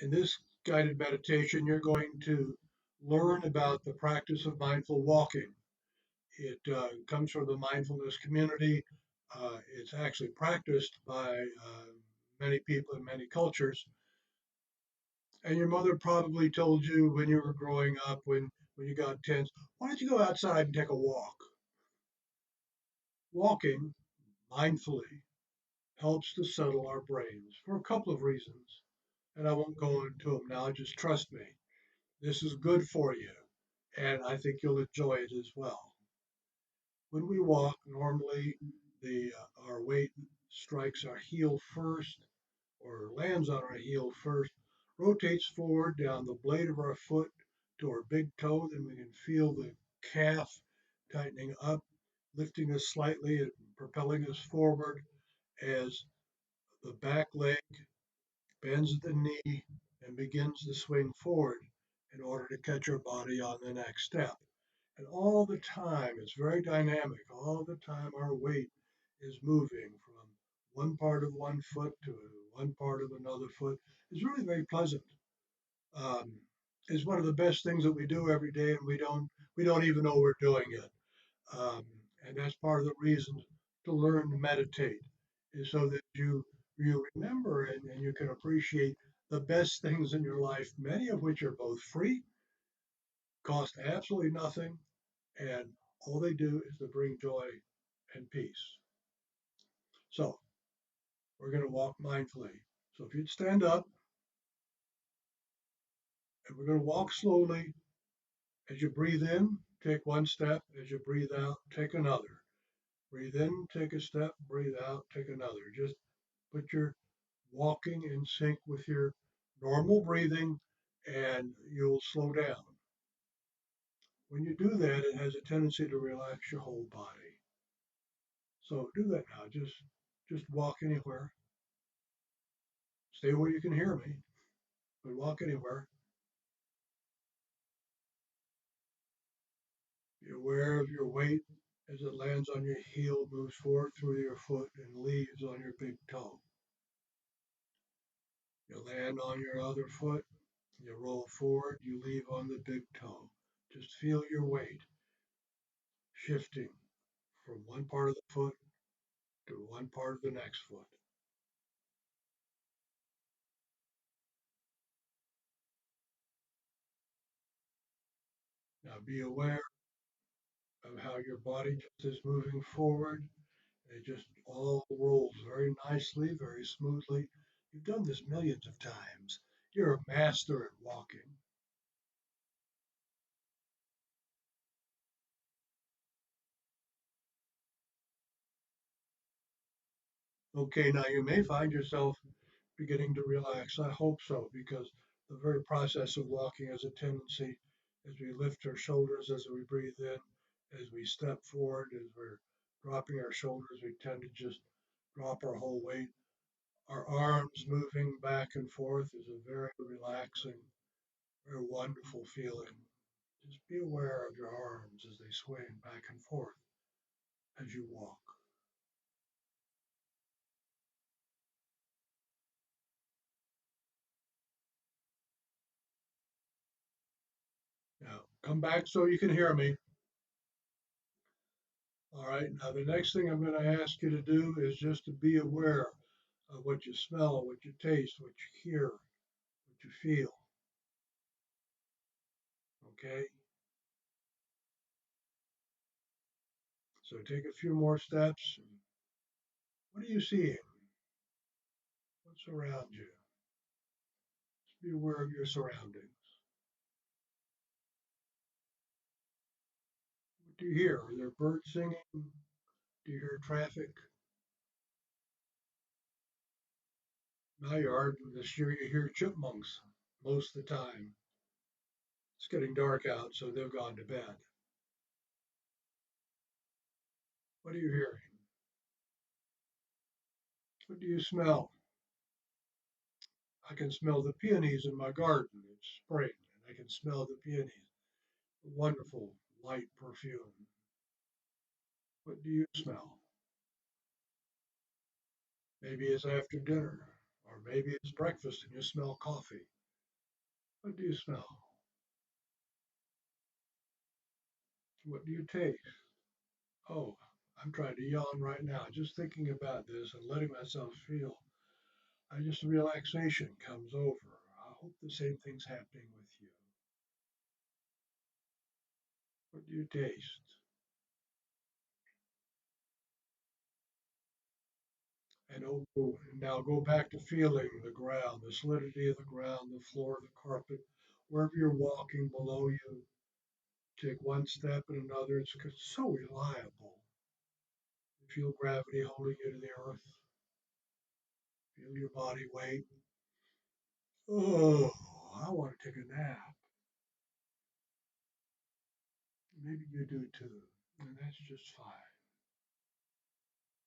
In this guided meditation, you're going to learn about the practice of mindful walking. It comes from the mindfulness community. It's actually practiced by many people in many cultures. And your mother probably told you when you were growing up, when you got tense, why don't you go outside and take a walk? Walking mindfully helps to settle our brains for a couple of reasons. And I won't go into them now, just trust me. This is good for you, and I think you'll enjoy it as well. When we walk, normally our weight strikes our heel first or lands on our heel first, rotates forward down the blade of our foot to our big toe, then we can feel the calf tightening up, lifting us slightly and propelling us forward as the back leg bends at the knee and begins to swing forward in order to catch our body on the next step. And all the time, it's very dynamic. All the time, our weight is moving from one part of one foot to one part of another foot. It's really very pleasant. Um, it's one of the best things that we do every day, and we don't even know we're doing it. Um, and that's part of the reason to learn to meditate is so that you remember and you can appreciate the best things in your life, many of which are both free, cost absolutely nothing, and all they do is to bring joy and peace. So we're going to walk mindfully. So if you'd stand up, and we're going to walk slowly. As you breathe in, take one step. As you breathe out, take another. Breathe in, take a step. Breathe out, take another. Just put your walking in sync with your normal breathing, and you'll slow down. When you do that, it has a tendency to relax your whole body. So do that now. Just walk anywhere. Stay where you can hear me, but walk anywhere. Be aware of your weight as it lands on your heel, moves forward through your foot, and leaves on your big toe. You land on your other foot, you roll forward, you leave on the big toe. Just feel your weight shifting from one part of the foot to one part of the next foot. Now be aware of how your body just is moving forward. It just all rolls very nicely, very smoothly. You've done this millions of times. You're a master at walking. Okay, now you may find yourself beginning to relax. I hope so, because the very process of walking has a tendency as we lift our shoulders, as we breathe in, as we step forward, as we're dropping our shoulders, we tend to just drop our whole weight. Our arms moving back and forth is a very relaxing, very wonderful feeling. Just be aware of your arms as they swing back and forth as you walk. Now, come back so you can hear me. All right, now the next thing I'm going to ask you to do is just to be aware of what you smell, what you taste, what you hear, what you feel. Okay, so take a few more steps. What are you seeing? What's around you? Just be aware of your surroundings. What do you hear? Are there birds singing? Do you hear traffic? My yard, this year you hear chipmunks most of the time. It's getting dark out, so they've gone to bed. What are you hearing? What do you smell? I can smell the peonies in my garden. It's spring, and I can smell the peonies. A wonderful light perfume. What do you smell? Maybe it's after dinner, or maybe it's breakfast and you smell coffee. What do you smell? What do you taste? Oh, I'm trying to yawn right now, just thinking about this and letting myself feel. I just relaxation comes over. I hope the same thing's happening with you. What do you taste? And oh, now go back to feeling the ground, the solidity of the ground, the floor, the carpet, wherever you're walking below you. Take one step and another. It's so reliable. You feel gravity holding you to the earth. Feel your body weight. Oh, I want to take a nap. Maybe you do too. And that's just fine.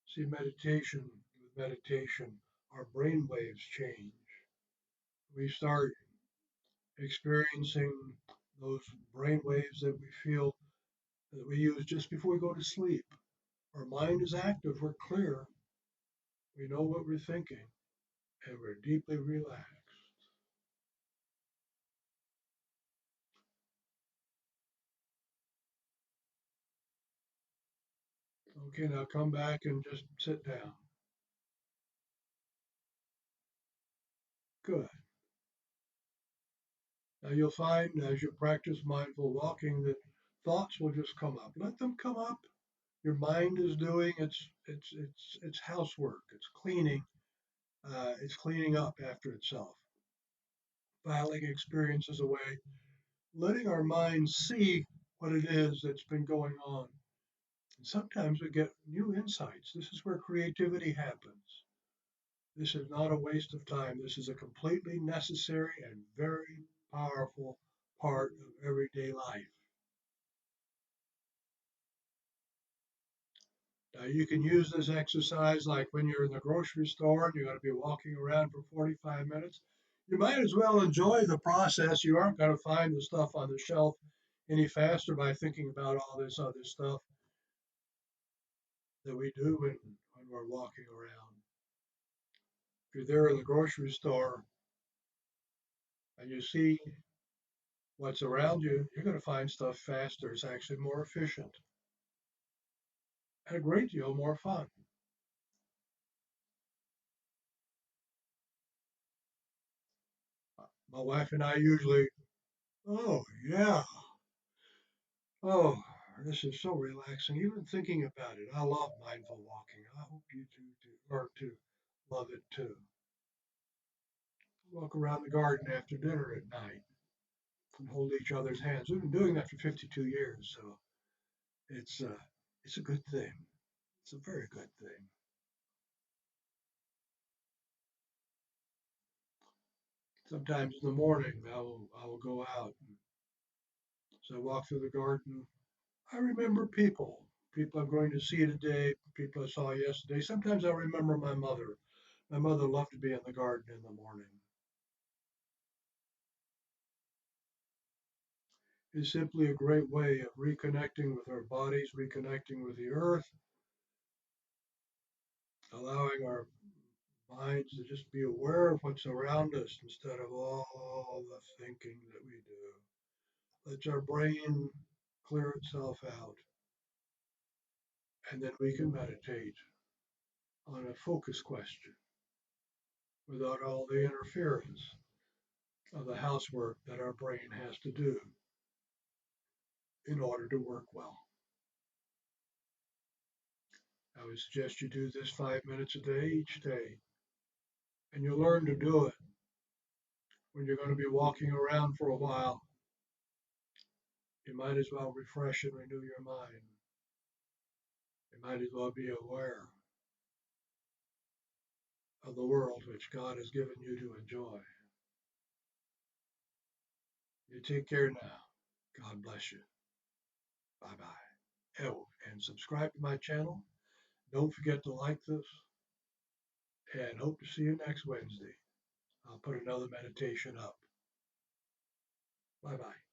See, with meditation, our brain waves change. We start experiencing those brain waves that we feel that we use just before we go to sleep. Our mind is active, we're clear, we know what we're thinking, and we're deeply relaxed. Okay, now come back and just sit down. Good. Now you'll find as you practice mindful walking that thoughts will just come up. Let them come up. Your mind is doing its housework. It's cleaning up after itself, filing experiences away, letting our minds see what it is that's been going on. And sometimes we get new insights. This is where creativity happens. This is not a waste of time. This is a completely necessary and very powerful part of everyday life. Now, you can use this exercise like when you're in the grocery store and you're going to be walking around for 45 minutes. You might as well enjoy the process. You aren't going to find the stuff on the shelf any faster by thinking about all this other stuff that we do when we're walking around. If you're there in the grocery store and you see what's around you, you're going to find stuff faster. It's actually more efficient and a great deal more fun. My wife and I usually, oh, yeah, oh, this is so relaxing. Even thinking about it, I love mindful walking. I hope you do too, or to love it too. Walk around the garden after dinner at night and hold each other's hands. We've been doing that for 52 years, so it's uh, it's a good thing. It's a very good thing. Sometimes in the morning, I will go out. So I walk through the garden. I remember people I'm going to see today, people I saw yesterday. Sometimes I remember my mother. My mother loved to be in the garden in the morning. It's simply a great way of reconnecting with our bodies, reconnecting with the earth, allowing our minds to just be aware of what's around us instead of all the thinking that we do. Let our brain clear itself out, and then we can meditate on a focus question without all the interference of the housework that our brain has to do in order to work well. I would suggest you do this 5 minutes a day each day, and you'll learn to do it when you're going to be walking around for a while. You might as well refresh and renew your mind. You might as well be aware of the world which God has given you to enjoy. You take care now. God bless you. Bye bye. Oh, and subscribe to my channel. Don't forget to like this, and hope to see you next Wednesday. I'll put another meditation up. Bye bye.